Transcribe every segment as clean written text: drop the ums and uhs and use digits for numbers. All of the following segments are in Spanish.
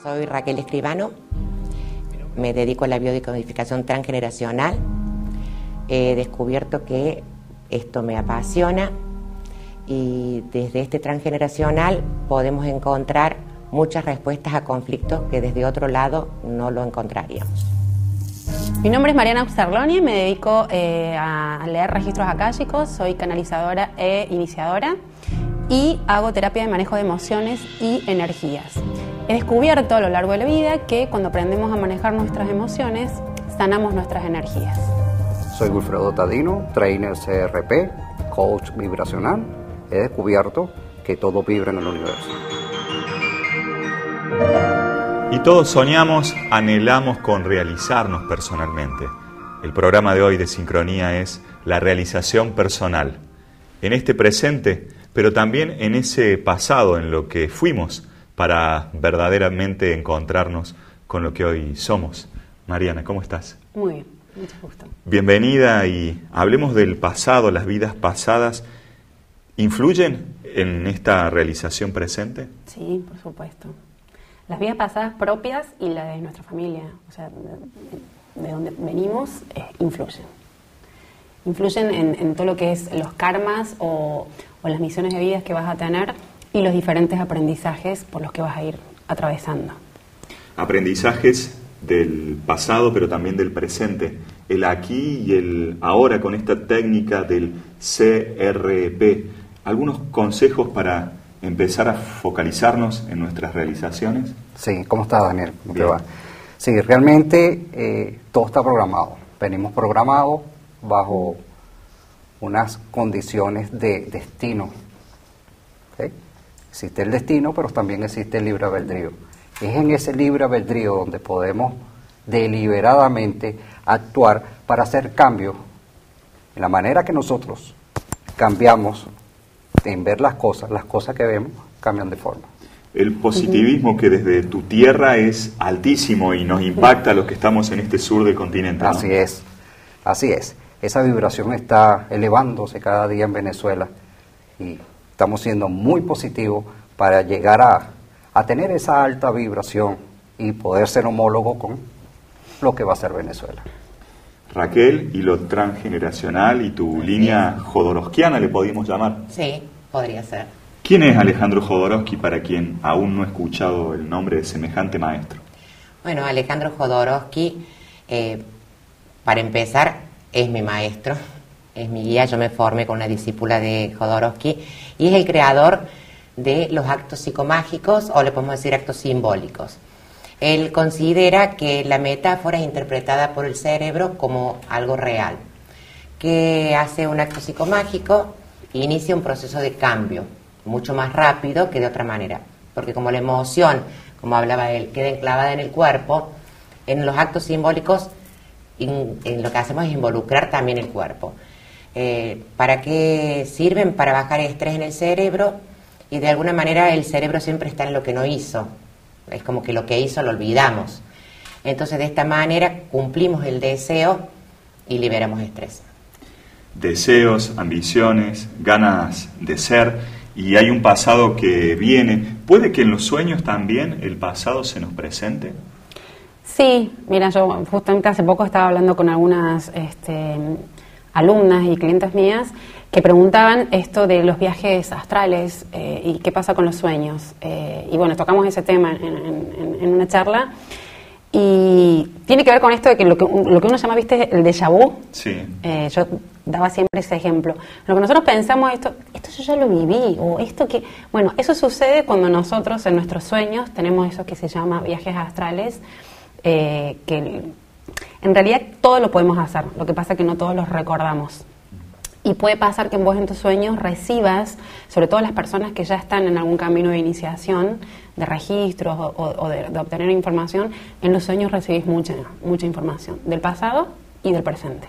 Soy Raquel Escribano, me dedico a la biodecodificación transgeneracional. He descubierto que esto me apasiona y desde este transgeneracional podemos encontrar muchas respuestas a conflictos que desde otro lado no lo encontraríamos. Mi nombre es Mariana Upsterloni, me dedico a leer registros akáshicos, soy canalizadora e iniciadora y hago terapia de manejo de emociones y energías. He descubierto a lo largo de la vida que cuando aprendemos a manejar nuestras emociones, sanamos nuestras energías. Soy Wilfredo Tadino, trainer CRP, coach vibracional. He descubierto que todo vibra en el universo. Y todos soñamos, anhelamos con realizarnos personalmente. El programa de hoy de Sincronía es la realización personal. En este presente, pero también en ese pasado, en lo que fuimos, para verdaderamente encontrarnos con lo que hoy somos. Mariana, ¿cómo estás? Muy bien, mucho gusto. Bienvenida y hablemos del pasado, las vidas pasadas. ¿Influyen en esta realización presente? Sí, por supuesto. Las vidas pasadas propias y la de nuestra familia, o sea, de donde venimos, influyen. Influyen en todo lo que es los karmas o las misiones de vidas que vas a tener y los diferentes aprendizajes por los que vas a ir atravesando. Aprendizajes del pasado, pero también del presente. El aquí y el ahora con esta técnica del CRP. ¿Algunos consejos para empezar a focalizarnos en nuestras realizaciones? Sí, ¿cómo estás, Daniel? ¿Cómo te va? Sí, realmente todo está programado. Venimos programados bajo unas condiciones de destino. ¿Okay? Existe el destino, pero también existe el libre albedrío. Es en ese libre albedrío donde podemos deliberadamente actuar para hacer cambios en la manera que nosotros cambiamos en ver las cosas que vemos cambian de forma. El positivismo que desde tu tierra es altísimo y nos impacta a los que estamos en este sur del continente, ¿no? Así es. Esa vibración está elevándose cada día en Venezuela y estamos siendo muy positivos para llegar a tener esa alta vibración y poder ser homólogo con lo que va a ser Venezuela. Raquel, y lo transgeneracional y tu línea jodorowskiana, ¿le podemos llamar? Sí, podría ser. ¿Quién es Alejandro Jodorowsky para quien aún no ha escuchado el nombre de semejante maestro? Bueno, Alejandro Jodorowsky, para empezar, es mi maestro, es mi guía. Yo me formé con una discípula de Jodorowsky y es el creador de los actos psicomágicos, o le podemos decir actos simbólicos. Él considera que la metáfora es interpretada por el cerebro como algo real, que hace un acto psicomágico e inicia un proceso de cambio mucho más rápido que de otra manera, porque como la emoción, como hablaba él, queda enclavada en el cuerpo, en los actos simbólicos en lo que hacemos es involucrar también el cuerpo. ¿Para qué sirven? Para bajar el estrés en el cerebro, y de alguna manera el cerebro siempre está en lo que no hizo. Es como que lo que hizo lo olvidamos. Entonces de esta manera cumplimos el deseo y liberamos estrés. Deseos, ambiciones, ganas de ser, y hay un pasado que viene. ¿Puede que en los sueños también el pasado se nos presente? Sí, mira, yo justamente hace poco estaba hablando con algunas alumnas y clientes mías que preguntaban esto de los viajes astrales y qué pasa con los sueños. Y bueno, tocamos ese tema en una charla. Y tiene que ver con esto de que lo que uno llama, ¿viste? El déjà vu. Sí. Yo daba siempre ese ejemplo. Lo que nosotros pensamos, esto yo ya lo viví, o esto que... Bueno, eso sucede cuando nosotros en nuestros sueños tenemos eso que se llama viajes astrales, que en realidad todo lo podemos hacer, lo que pasa es que no todos los recordamos. Y puede pasar que vos en tus sueños recibas, sobre todo las personas que ya están en algún camino de iniciación, de registros o de obtener información, en los sueños recibís mucha información del pasado y del presente.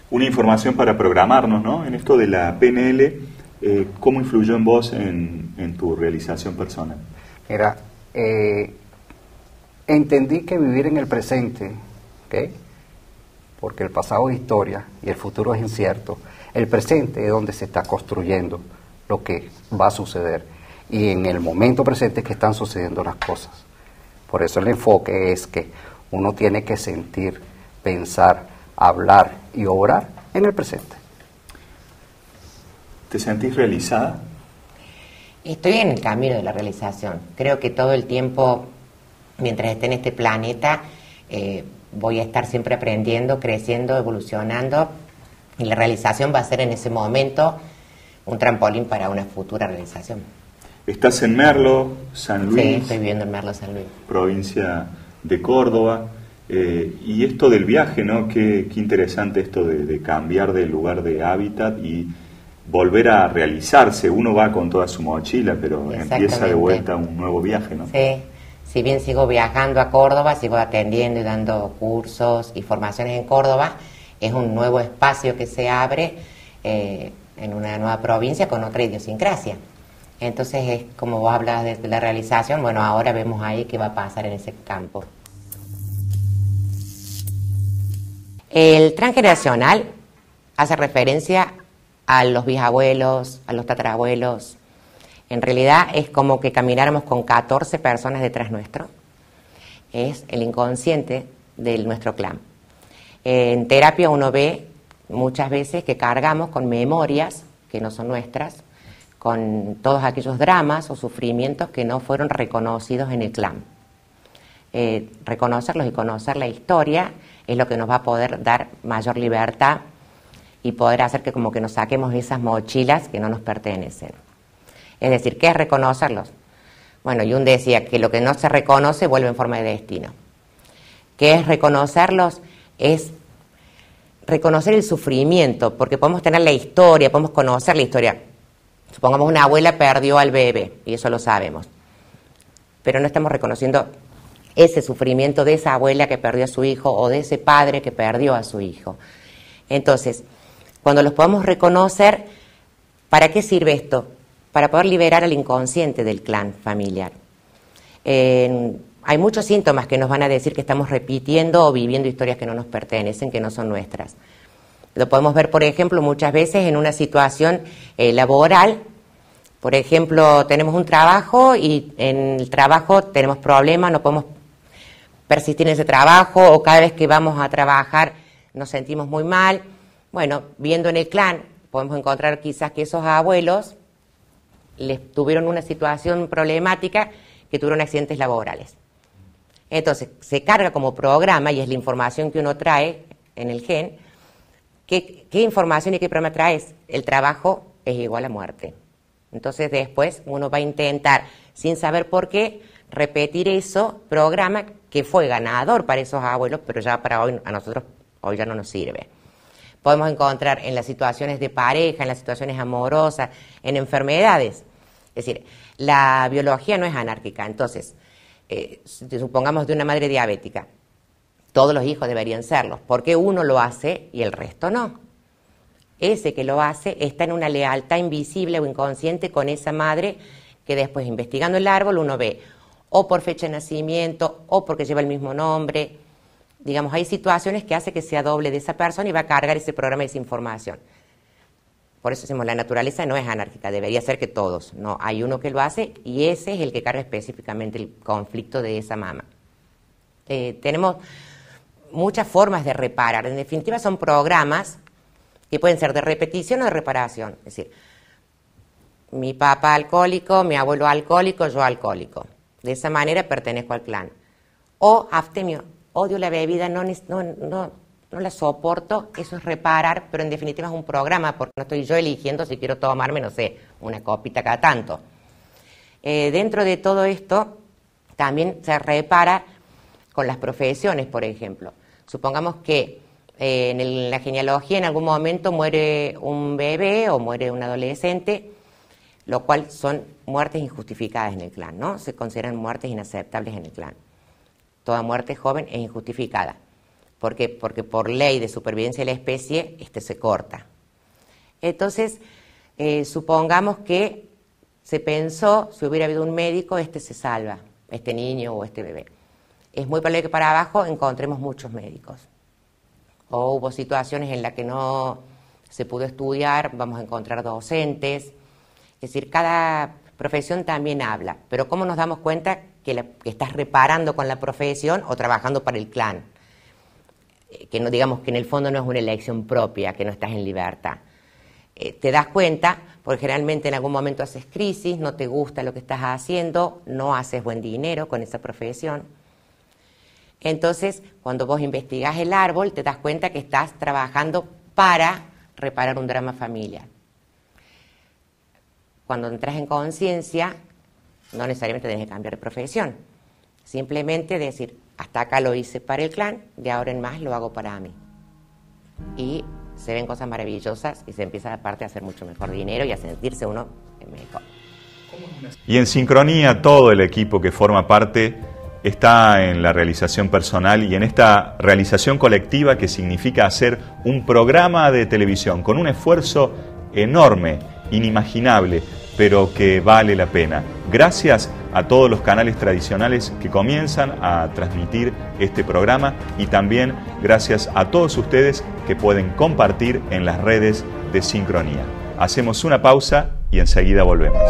Una información para programarnos, ¿no? En esto de la PNL, ¿cómo influyó en vos en tu realización personal? Mira, entendí que vivir en el presente, ¿okay? Porque el pasado es historia y el futuro es incierto. El presente es donde se está construyendo lo que va a suceder. Y en el momento presente es que están sucediendo las cosas. Por eso el enfoque es que uno tiene que sentir, pensar, hablar y obrar en el presente. ¿Te sentís realizada? Estoy en el camino de la realización. Creo que todo el tiempo, mientras esté en este planeta, voy a estar siempre aprendiendo, creciendo, evolucionando, y la realización va a ser en ese momento un trampolín para una futura realización. Estás en Merlo, San Luis. Sí, estoy viviendo en Merlo, San Luis. Provincia de Córdoba. Y esto del viaje, ¿no? Qué interesante esto de cambiar de lugar de hábitat y volver a realizarse. Uno va con toda su mochila, pero empieza de vuelta un nuevo viaje, ¿no? Sí. Si bien sigo viajando a Córdoba, sigo atendiendo y dando cursos y formaciones en Córdoba, es un nuevo espacio que se abre en una nueva provincia con otra idiosincrasia. Entonces es como vos hablas de la realización, bueno, ahora vemos ahí qué va a pasar en ese campo. El transgeneracional hace referencia a los bisabuelos, a los tatarabuelos. En realidad es como que camináramos con 14 personas detrás nuestro. Es el inconsciente de nuestro clan. En terapia uno ve muchas veces que cargamos con memorias que no son nuestras, con todos aquellos dramas o sufrimientos que no fueron reconocidos en el clan. Reconocerlos y conocer la historia es lo que nos va a poder dar mayor libertad y poder hacer que como que nos saquemos esas mochilas que no nos pertenecen. Es decir, ¿qué es reconocerlos? Bueno, Jung decía que lo que no se reconoce vuelve en forma de destino. ¿Qué es reconocerlos? Es reconocer el sufrimiento, porque podemos tener la historia, podemos conocer la historia. Supongamos una abuela perdió al bebé, y eso lo sabemos. Pero no estamos reconociendo ese sufrimiento de esa abuela que perdió a su hijo o de ese padre que perdió a su hijo. Entonces, cuando los podemos reconocer, ¿para qué sirve esto? Para poder liberar al inconsciente del clan familiar. Hay muchos síntomas que nos van a decir que estamos repitiendo o viviendo historias que no nos pertenecen, que no son nuestras. Lo podemos ver, por ejemplo, muchas veces en una situación laboral. Por ejemplo, tenemos un trabajo y en el trabajo tenemos problemas, no podemos persistir en ese trabajo, o cada vez que vamos a trabajar nos sentimos muy mal. Bueno, viendo en el clan, podemos encontrar quizás que esos abuelos les tuvieron una situación problemática, que tuvieron accidentes laborales. Entonces, se carga como programa, y es la información que uno trae en el gen. ¿Qué información y qué programa traes? El trabajo es igual a muerte. Entonces, después uno va a intentar, sin saber por qué, repetir eso, programa que fue ganador para esos abuelos, pero ya para hoy, a nosotros, hoy ya no nos sirve. Podemos encontrar en las situaciones de pareja, en las situaciones amorosas, en enfermedades. Es decir, la biología no es anárquica. Entonces, supongamos de una madre diabética, todos los hijos deberían serlo. ¿Por qué uno lo hace y el resto no? Ese que lo hace está en una lealtad invisible o inconsciente con esa madre, que después, investigando el árbol, uno ve o por fecha de nacimiento o porque lleva el mismo nombre. Digamos, hay situaciones que hace que sea doble de esa persona y va a cargar ese programa y esa información. Por eso decimos, la naturaleza no es anárquica, debería ser que todos. No, hay uno que lo hace y ese es el que carga específicamente el conflicto de esa mama. Tenemos muchas formas de reparar. En definitiva, son programas que pueden ser de repetición o de reparación. Es decir, mi papá alcohólico, mi abuelo alcohólico, yo alcohólico. De esa manera pertenezco al clan. O abstemio, odio la bebida, no no la soporto, eso es reparar, pero en definitiva es un programa, porque no estoy yo eligiendo si quiero tomarme, no sé, una copita cada tanto. Dentro de todo esto, también se repara con las profesiones, por ejemplo. Supongamos que en la genealogía en algún momento muere un bebé o muere un adolescente, lo cual son muertes injustificadas en el clan, ¿no? Se consideran muertes inaceptables en el clan. Toda muerte joven es injustificada. ¿Por qué? Porque por ley de supervivencia de la especie, se corta. Entonces, supongamos que se pensó, si hubiera habido un médico, se salva, este niño o este bebé. Es muy probable que para abajo encontremos muchos médicos. O hubo situaciones en las que no se pudo estudiar, vamos a encontrar docentes. Es decir, cada profesión también habla. Pero ¿cómo nos damos cuenta que estás reparando con la profesión o trabajando para el clan? Que no digamos que en el fondo no es una elección propia, que no estás en libertad. Te das cuenta, porque generalmente en algún momento haces crisis, no te gusta lo que estás haciendo, no haces buen dinero con esa profesión. Entonces, cuando vos investigás el árbol, te das cuenta que estás trabajando para reparar un drama familiar. Cuando entras en conciencia, no necesariamente tenés que cambiar de profesión. Simplemente decir, hasta acá lo hice para el clan, de ahora en más lo hago para mí. Y se ven cosas maravillosas y se empieza aparte a hacer mucho mejor dinero y a sentirse uno mejor. Y en sincronía todo el equipo que forma parte está en la realización personal y en esta realización colectiva que significa hacer un programa de televisión con un esfuerzo enorme, inimaginable, pero que vale la pena. Gracias a todos los canales tradicionales que comienzan a transmitir este programa y también gracias a todos ustedes que pueden compartir en las redes de Sincronía. Hacemos una pausa y enseguida volvemos.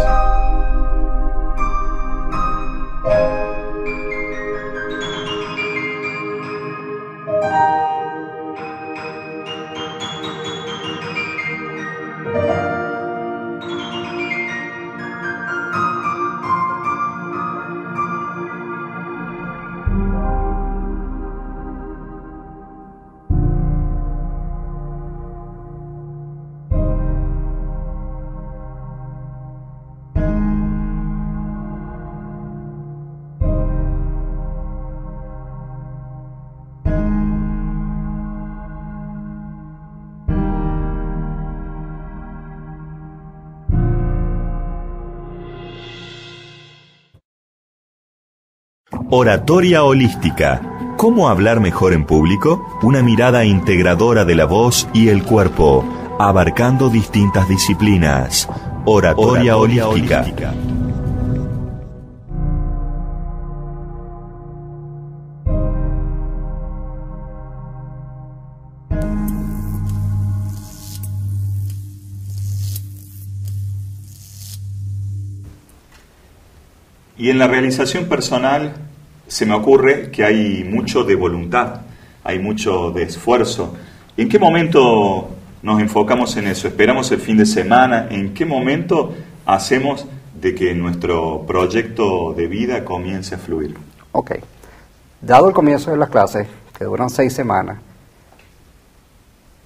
Oratoria holística. ¿Cómo hablar mejor en público? Una mirada integradora de la voz y el cuerpo, abarcando distintas disciplinas. Oratoria holística. Y en la realización personal se me ocurre que hay mucho de voluntad, hay mucho de esfuerzo. ¿En qué momento nos enfocamos en eso? ¿Esperamos el fin de semana? ¿En qué momento hacemos de que nuestro proyecto de vida comience a fluir? Ok. Dado el comienzo de las clases, que duran 6 semanas,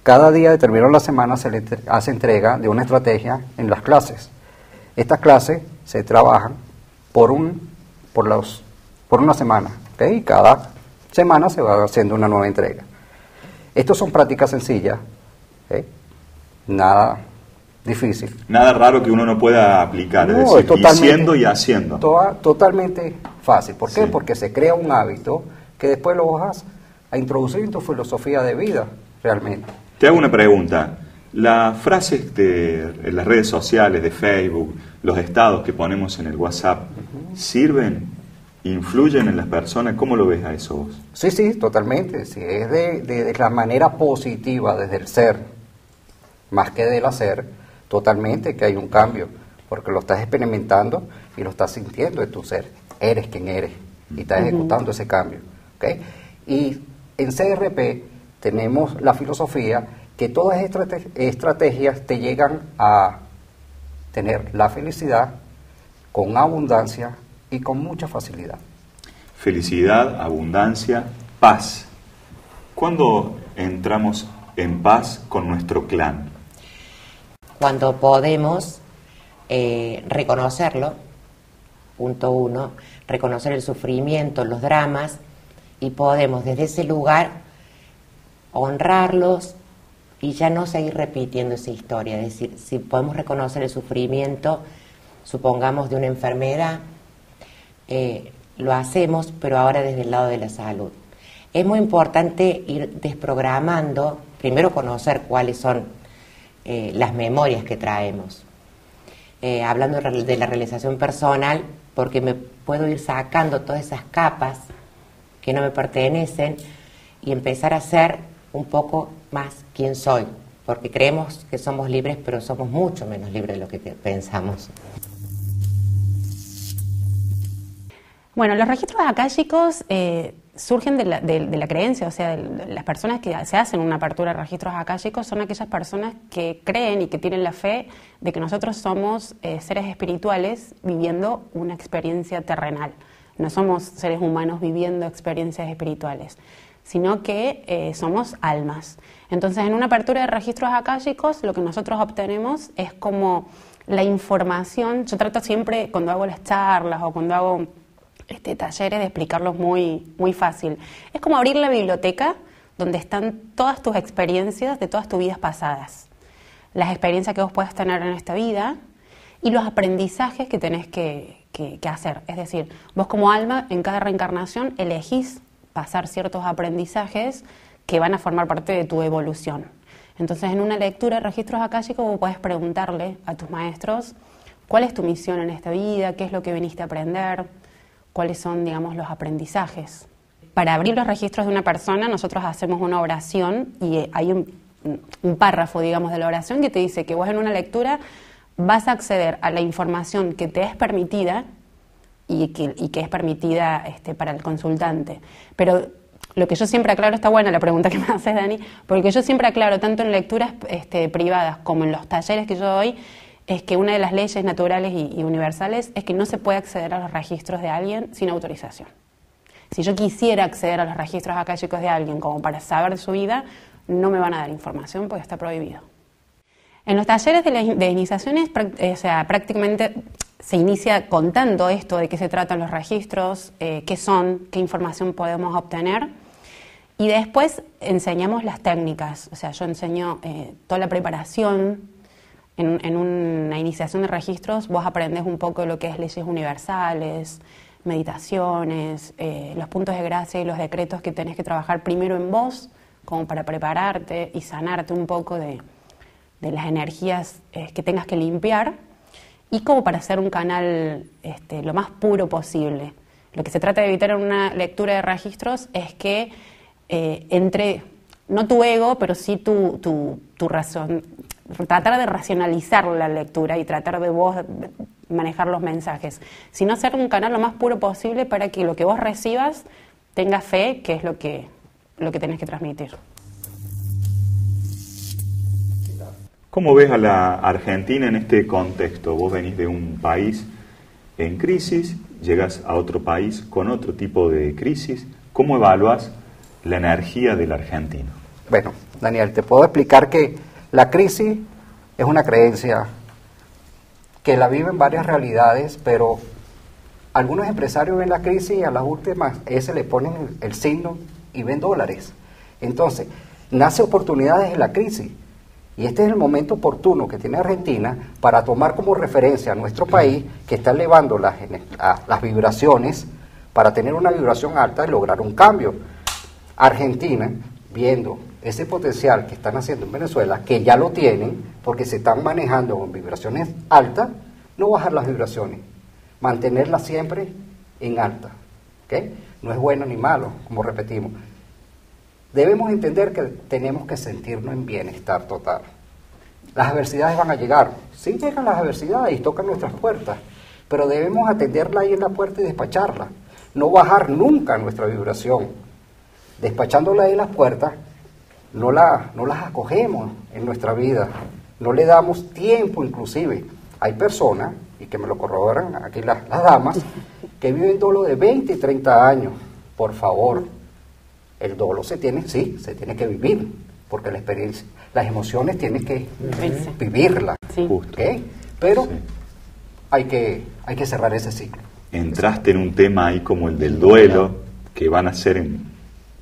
cada día de terminar la semana se le hace entrega de una estrategia en las clases. Estas clases se trabajan por una semana, ¿okay? Y cada semana se va haciendo una nueva entrega. Estos son prácticas sencillas, ¿okay? Nada difícil. Nada raro que uno no pueda aplicar, No, es decir, diciendo y haciendo. Totalmente fácil. ¿Por qué? Sí. Porque se crea un hábito que después lo vas a introducir en tu filosofía de vida, realmente. Te hago una pregunta. Las frases en las redes sociales, de Facebook, los estados que ponemos en el WhatsApp, ¿sirven? ¿Influyen en las personas? ¿Cómo lo ves a eso vos? Sí, totalmente. Sí, es de la manera positiva, desde el ser, más que del hacer, totalmente que hay un cambio, porque lo estás experimentando y lo estás sintiendo en tu ser. Eres quien eres y estás ejecutando ese cambio. ¿Okay? Y en CRP tenemos la filosofía que todas estas estrategias te llegan a tener la felicidad con abundancia y con mucha facilidad. Felicidad, abundancia, paz. ¿Cuándo entramos en paz con nuestro clan? Cuando podemos reconocerlo, punto 1, reconocer el sufrimiento, los dramas, y podemos desde ese lugar honrarlos y ya no seguir repitiendo esa historia. Es decir, si podemos reconocer el sufrimiento, supongamos de una enfermedad, lo hacemos, pero ahora desde el lado de la salud. Es muy importante ir desprogramando, primero conocer cuáles son las memorias que traemos. Hablando de la realización personal, porque me puedo ir sacando todas esas capas que no me pertenecen y empezar a ser un poco más quién soy, porque creemos que somos libres, pero somos mucho menos libres de lo que pensamos. Bueno, los registros akáshicos surgen de la creencia, o sea, las personas que se hacen una apertura de registros akáshicos son aquellas personas que creen y que tienen la fe de que nosotros somos seres espirituales viviendo una experiencia terrenal. No somos seres humanos viviendo experiencias espirituales, sino que somos almas. Entonces, en una apertura de registros akáshicos, lo que nosotros obtenemos es como la información. Yo trato siempre, cuando hago las charlas o cuando hago talleres, de explicarlos muy fácil. Es como abrir la biblioteca donde están todas tus experiencias de todas tus vidas pasadas, las experiencias que vos puedes tener en esta vida y los aprendizajes que tenés que hacer. Es decir, vos como alma en cada reencarnación elegís pasar ciertos aprendizajes que van a formar parte de tu evolución. Entonces, en una lectura de registros akáshicos vos podés preguntarle a tus maestros cuál es tu misión en esta vida, qué es lo que viniste a aprender, cuáles son, digamos, los aprendizajes. Para abrir los registros de una persona, nosotros hacemos una oración y hay un párrafo, digamos, de la oración que te dice que vos en una lectura vas a acceder a la información que te es permitida y que es permitida para el consultante. Pero lo que yo siempre aclaro, está buena la pregunta que me haces, Dani, porque yo siempre aclaro, tanto en lecturas privadas como en los talleres que yo doy, es que una de las leyes naturales y universales es que no se puede acceder a los registros de alguien sin autorización. Si yo quisiera acceder a los registros akáshicos de alguien como para saber de su vida, no me van a dar información porque está prohibido. En los talleres de iniciaciones, prácticamente se inicia contando esto, de qué se tratan los registros, qué son, qué información podemos obtener, y después enseñamos las técnicas. O sea, yo enseño toda la preparación. En una iniciación de registros vos aprendés un poco de lo que es leyes universales, meditaciones, los puntos de gracia y los decretos que tenés que trabajar primero en vos, como para prepararte y sanarte un poco de las energías que tengas que limpiar, y como para hacer un canal lo más puro posible. Lo que se trata de evitar en una lectura de registros es que entre, no tu ego, pero sí tu razón, tratar de racionalizar la lectura y tratar de vos manejar los mensajes, sino hacer un canal lo más puro posible para que lo que vos recibas tenga fe, que es lo que tenés que transmitir. ¿Cómo ves a la Argentina en este contexto? Vos venís de un país en crisis, llegas a otro país con otro tipo de crisis. ¿Cómo evaluás la energía del argentino? Bueno, Daniel, te puedo explicar que la crisis es una creencia que la viven varias realidades, pero algunos empresarios ven la crisis y a las últimas ese le ponen el signo y ven dólares. Entonces, nace oportunidades en la crisis. Y este es el momento oportuno que tiene Argentina para tomar como referencia a nuestro país, que está elevando las vibraciones para tener una vibración alta y lograr un cambio. Argentina, viendo ese potencial que están haciendo en Venezuela, que ya lo tienen, porque se están manejando con vibraciones altas, no bajar las vibraciones, mantenerlas siempre en alta. ¿Okay? No es bueno ni malo, como repetimos. Debemos entender que tenemos que sentirnos en bienestar total. Las adversidades van a llegar. Sí llegan las adversidades y tocan nuestras puertas, pero debemos atenderla ahí en la puerta y despacharla. No bajar nunca nuestra vibración. Despachándola ahí en las puertas, no las acogemos en nuestra vida. No le damos tiempo inclusive. Hay personas, y que me lo corroboran aquí las damas, que viven duelo de 20 y 30 años. Por favor, El dolor se tiene que vivir, porque la experiencia, las emociones tienes que vivirlas, Sí. ¿okay? Pero hay que cerrar ese ciclo. Entraste en un tema ahí como el del duelo, que van a ser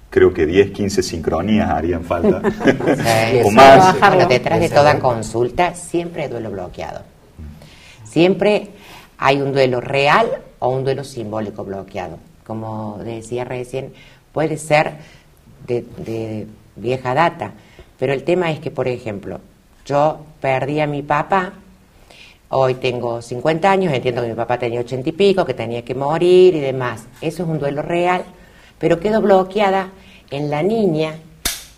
creo que 10, 15 sincronías harían falta. Sí, O más. Bueno, detrás de toda consulta siempre hay duelo bloqueado. Siempre hay un duelo real o un duelo simbólico bloqueado. Como decía recién, puede ser de vieja data, pero el tema es que, por ejemplo, yo perdí a mi papá, hoy tengo 50 años, entiendo que mi papá tenía 80 y pico, que tenía que morir y demás. Eso es un duelo real, pero quedó bloqueada en la niña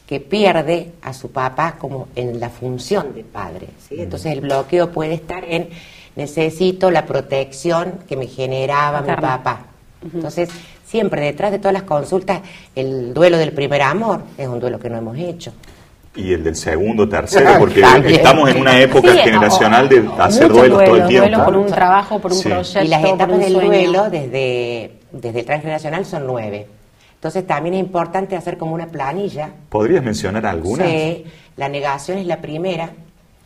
que pierde a su papá como en la función de padre, ¿sí? Entonces el bloqueo puede estar en necesito la protección que me generaba mi papá. Entonces, siempre detrás de todas las consultas, el duelo del primer amor es un duelo que no hemos hecho. Y el del segundo, tercero, porque También. estamos en una época generacional de hacer muchos duelos todo el tiempo. Duelo por un trabajo, por un Sí. proyecto, Y las por etapas un del sueño. duelo desde el transgeneracional son 9. Entonces también es importante hacer como una planilla. ¿Podrías mencionar algunas? Sí, la negación es la primera.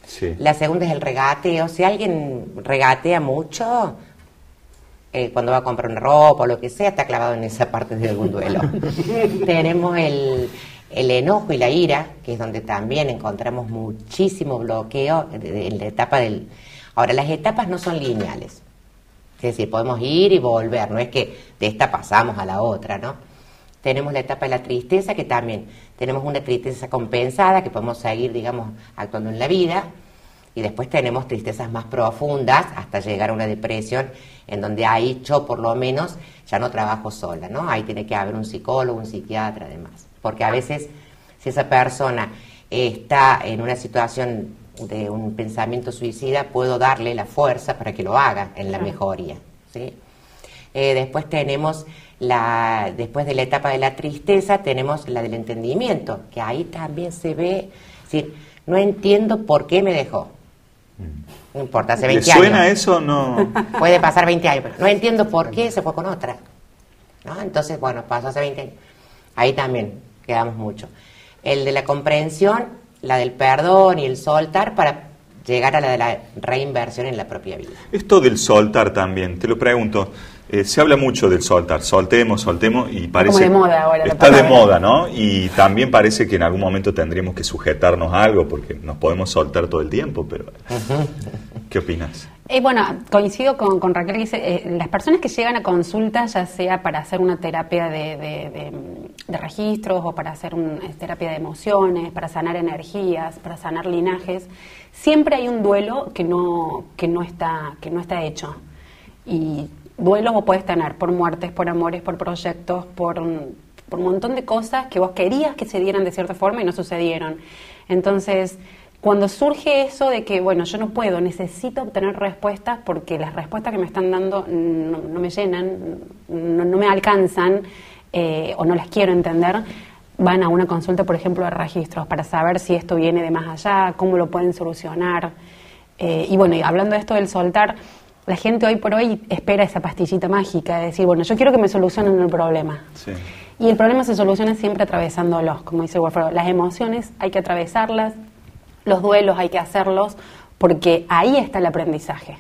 Sí. La segunda es el regateo. Si alguien regatea mucho, cuando va a comprar una ropa o lo que sea, está clavado en esa parte de algún duelo. Tenemos el enojo y la ira, que es donde también encontramos muchísimo bloqueo en la etapa del... Ahora, las etapas no son lineales. Es decir, podemos ir y volver, no es que de esta pasamos a la otra, ¿no? Tenemos la etapa de la tristeza, que también tenemos una tristeza compensada, que podemos seguir, digamos, actuando en la vida, y después tenemos tristezas más profundas, hasta llegar a una depresión, en donde ahí yo, por lo menos, ya no trabajo sola, ¿no? Ahí tiene que haber un psicólogo, un psiquiatra, además. Porque a veces, si esa persona está en una situación de un pensamiento suicida, puedo darle la fuerza para que lo haga en la mejoría, ¿sí? Después tenemos después de la etapa de la tristeza, tenemos la del entendimiento, que ahí también se ve, es decir, no entiendo por qué me dejó. No importa, hace 20 años. ¿Le suena eso? No. Puede pasar 20 años, pero no entiendo por qué se fue con otra, ¿no? Entonces, bueno, pasó hace 20 años. Ahí también quedamos mucho. El de la comprensión, la del perdón y el soltar para llegar a la de la reinversión en la propia vida. Esto del soltar también, te lo pregunto. Se habla mucho del soltar, soltemos, y parece... Como de moda ahora. Está de moda, ¿no? Y también parece que en algún momento tendríamos que sujetarnos a algo, porque nos podemos soltar todo el tiempo, pero... ¿Qué opinas? Bueno, coincido con Raquel, que dice, las personas que llegan a consulta, ya sea para hacer una terapia de registros o para hacer una terapia de emociones, para sanar energías, para sanar linajes, siempre hay un duelo que no está hecho. Y duelos vos podés tener por muertes, por amores, por proyectos, por un montón de cosas que vos querías que se dieran de cierta forma y no sucedieron. Entonces, cuando surge eso de que, bueno, yo no puedo, necesito obtener respuestas porque las respuestas que me están dando no me llenan, no me alcanzan o no las quiero entender, van a una consulta, por ejemplo, de registros para saber si esto viene de más allá, cómo lo pueden solucionar. Y bueno, y hablando de esto del soltar, la gente hoy por hoy espera esa pastillita mágica de decir, bueno, yo quiero que me solucionen el problema. Sí. Y el problema se soluciona siempre atravesándolos, como dice Wilfredo. Las emociones hay que atravesarlas, los duelos hay que hacerlos, porque ahí está el aprendizaje.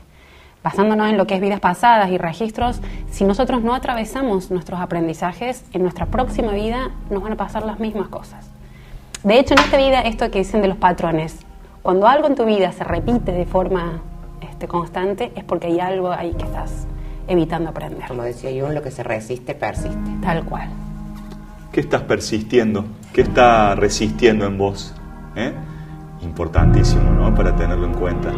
Basándonos en lo que es vidas pasadas y registros, si nosotros no atravesamos nuestros aprendizajes, en nuestra próxima vida nos van a pasar las mismas cosas. De hecho, en esta vida, esto que dicen de los patrones, cuando algo en tu vida se repite de forma constante, es porque hay algo ahí que estás evitando aprender. Como decía Jung, lo que se resiste, persiste. Tal cual. ¿Qué estás persistiendo? ¿Qué está resistiendo en vos? Importantísimo, ¿no? Para tenerlo en cuenta.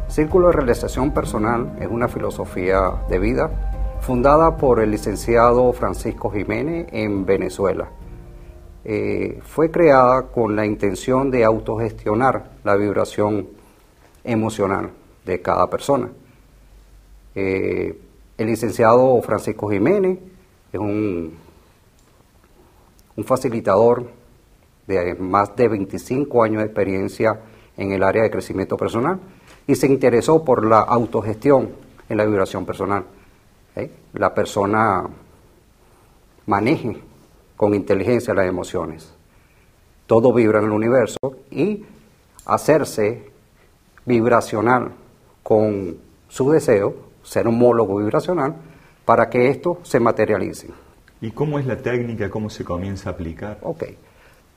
Círculo de Realización Personal es una filosofía de vida fundada por el licenciado Francisco Jiménez en Venezuela. Fue creada con la intención de autogestionar la vibración emocional de cada persona. El licenciado Francisco Jiménez es un facilitador de más de 25 años de experiencia en el área de crecimiento personal y se interesó por la autogestión en la vibración personal. la persona maneje con inteligencia las emociones. Todo vibra en el universo y hacerse vibracional con su deseo, ser homólogo vibracional, para que esto se materialice. ¿Y cómo es la técnica? ¿Cómo se comienza a aplicar? Ok.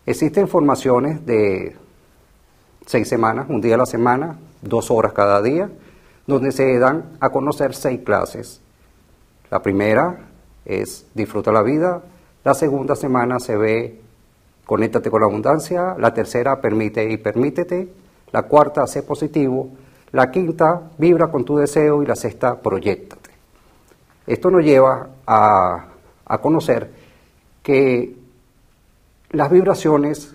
Existen formaciones de 6 semanas, un día a la semana, 2 horas cada día, donde se dan a conocer 6 clases. La primera es Disfruta la vida, la segunda semana se ve Conéctate con la abundancia, la tercera Permite y permítete, la cuarta Sé positivo, la quinta Vibra con tu deseo y la sexta Proyéctate. Esto nos lleva a conocer que las vibraciones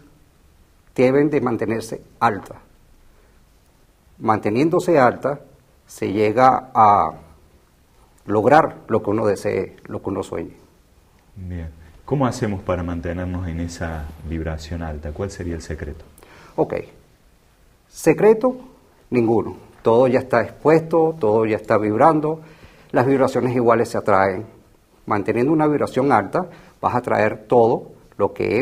deben de mantenerse altas. Manteniéndose altas, se llega a lograr lo que uno desee, lo que uno sueñe. Bien. ¿Cómo hacemos para mantenernos en esa vibración alta? ¿Cuál sería el secreto? Ok. Secreto, ninguno. Todo ya está expuesto, todo ya está vibrando. Las vibraciones iguales se atraen. Manteniendo una vibración alta, vas a atraer todo lo que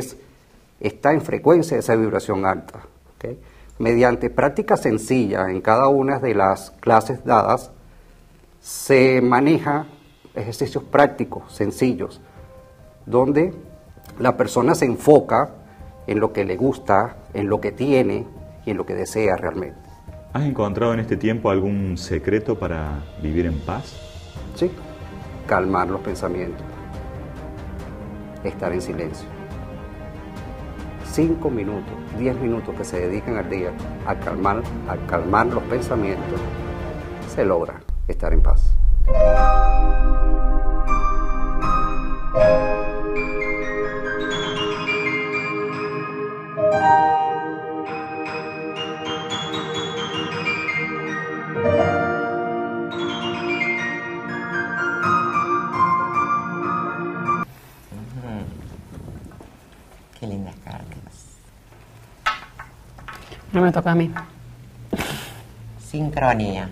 está en frecuencia de esa vibración alta. ¿Okay? Mediante práctica sencilla en cada una de las clases dadas, se maneja ejercicios prácticos, sencillos, donde la persona se enfoca en lo que le gusta, en lo que tiene y en lo que desea realmente. ¿Has encontrado en este tiempo algún secreto para vivir en paz? Sí, calmar los pensamientos, estar en silencio. 5 minutos, 10 minutos que se dedican al día a calmar los pensamientos, se logra estar en paz. Qué lindas cartas. No me toca a mí. Sincronía.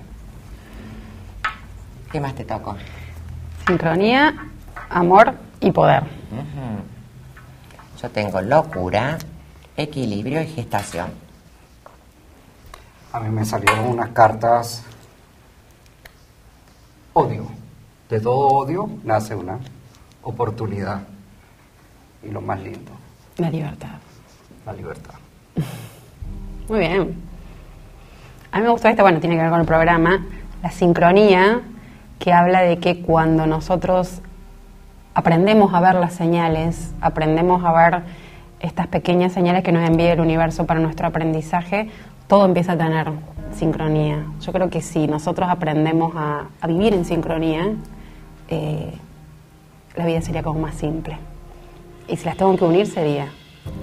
¿Qué más te tocó? Sincronía, amor y poder. Yo tengo locura, equilibrio y gestación. A mí me salieron unas cartas odio. De todo odio nace una oportunidad. Y lo más lindo, La libertad. la libertad. Muy bien. A mí me gustó bueno, tiene que ver con el programa, la sincronía, que habla de que cuando nosotros aprendemos a ver las señales, aprendemos a ver estas pequeñas señales que nos envía el universo para nuestro aprendizaje, todo empieza a tener sincronía. Yo creo que si nosotros aprendemos a vivir en sincronía, la vida sería como más simple. Y si las tengo que unir sería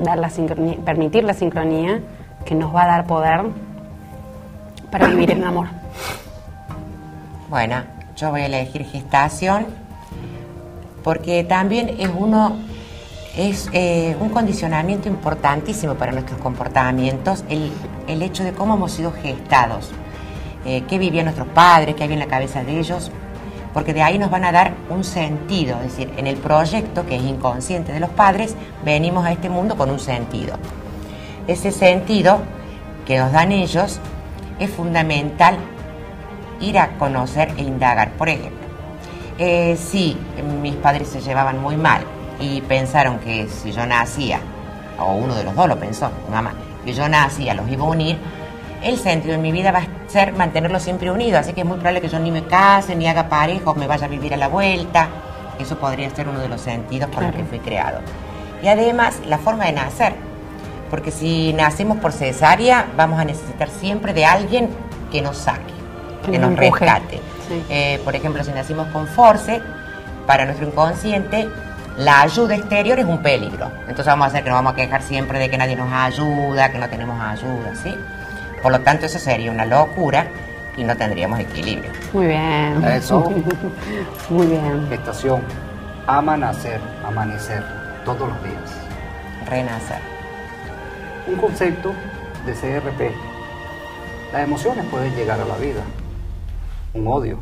dar la sincronía, permitir la sincronía que nos va a dar poder para vivir en amor. Bueno, yo voy a elegir gestación porque también es un condicionamiento importantísimo para nuestros comportamientos, el hecho de cómo hemos sido gestados, qué vivían nuestros padres, qué había en la cabeza de ellos, porque de ahí nos van a dar un sentido, es decir, en el proyecto que es inconsciente de los padres, venimos a este mundo con un sentido. Ese sentido que nos dan ellos es fundamental ir a conocer e indagar. Por ejemplo, si mis padres se llevaban muy mal y pensaron que si yo nacía, o uno de los dos lo pensó, mi mamá, que yo nacía, los iba a unir, el sentido de mi vida va a ser mantenerlos siempre unidos, así que es muy probable que yo ni me case, ni haga pareja, o me vaya a vivir a la vuelta. Eso podría ser uno de los sentidos por los que fui creado. Y además, la forma de nacer, porque si nacemos por cesárea, vamos a necesitar siempre de alguien que nos saque, que nos rescate. Sí. Por ejemplo, si nacimos con force, para nuestro inconsciente, la ayuda exterior es un peligro. Entonces vamos a hacer que nos vamos a quejar siempre de que nadie nos ayuda, que no tenemos ayuda, ¿sí? Por lo tanto, eso sería una locura y no tendríamos equilibrio. Muy bien. Eso. Muy bien. Gestación. Ama nacer, amanecer, todos los días. Renacer. Un concepto de CRP. Las emociones pueden llegar a la vida. Un odio,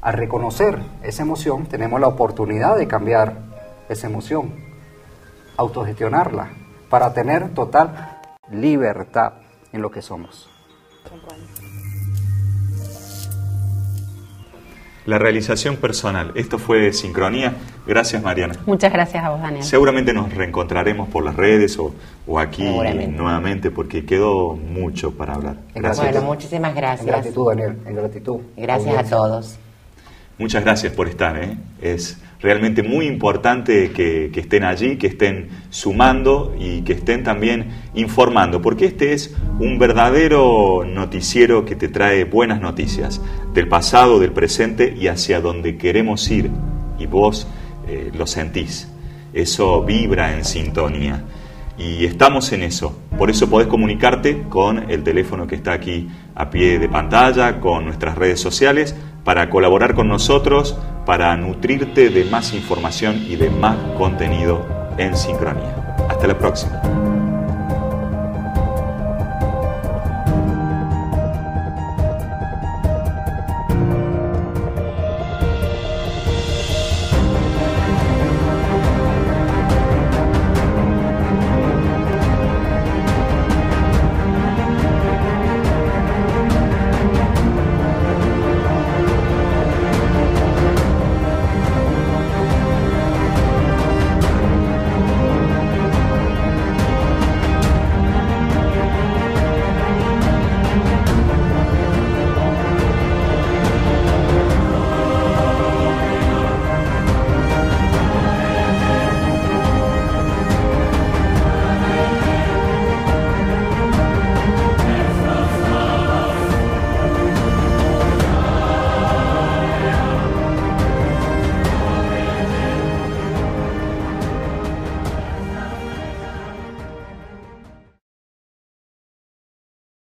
Al reconocer esa emoción, tenemos la oportunidad de cambiar esa emoción, autogestionarla, para tener total libertad en lo que somos. La realización personal. Esto fue Sincronía. Gracias, Mariana. Muchas gracias a vos, Daniel. Seguramente nos reencontraremos por las redes o aquí Seguramente. nuevamente, porque quedó mucho para hablar. Gracias. Bueno, muchísimas En gracias. gratitud, Daniel, en gratitud. Gracias a todos. Muchas gracias por estar. Es realmente muy importante que estén allí, que estén sumando y que estén también informando, porque este es un verdadero noticiero que te trae buenas noticias del pasado, del presente y hacia donde queremos ir. Y vos lo sentís. Eso vibra en sintonía. Y estamos en eso. Por eso podés comunicarte con el teléfono que está aquí a pie de pantalla, con nuestras redes sociales, para colaborar con nosotros, para nutrirte de más información y de más contenido en Sincronía. Hasta la próxima.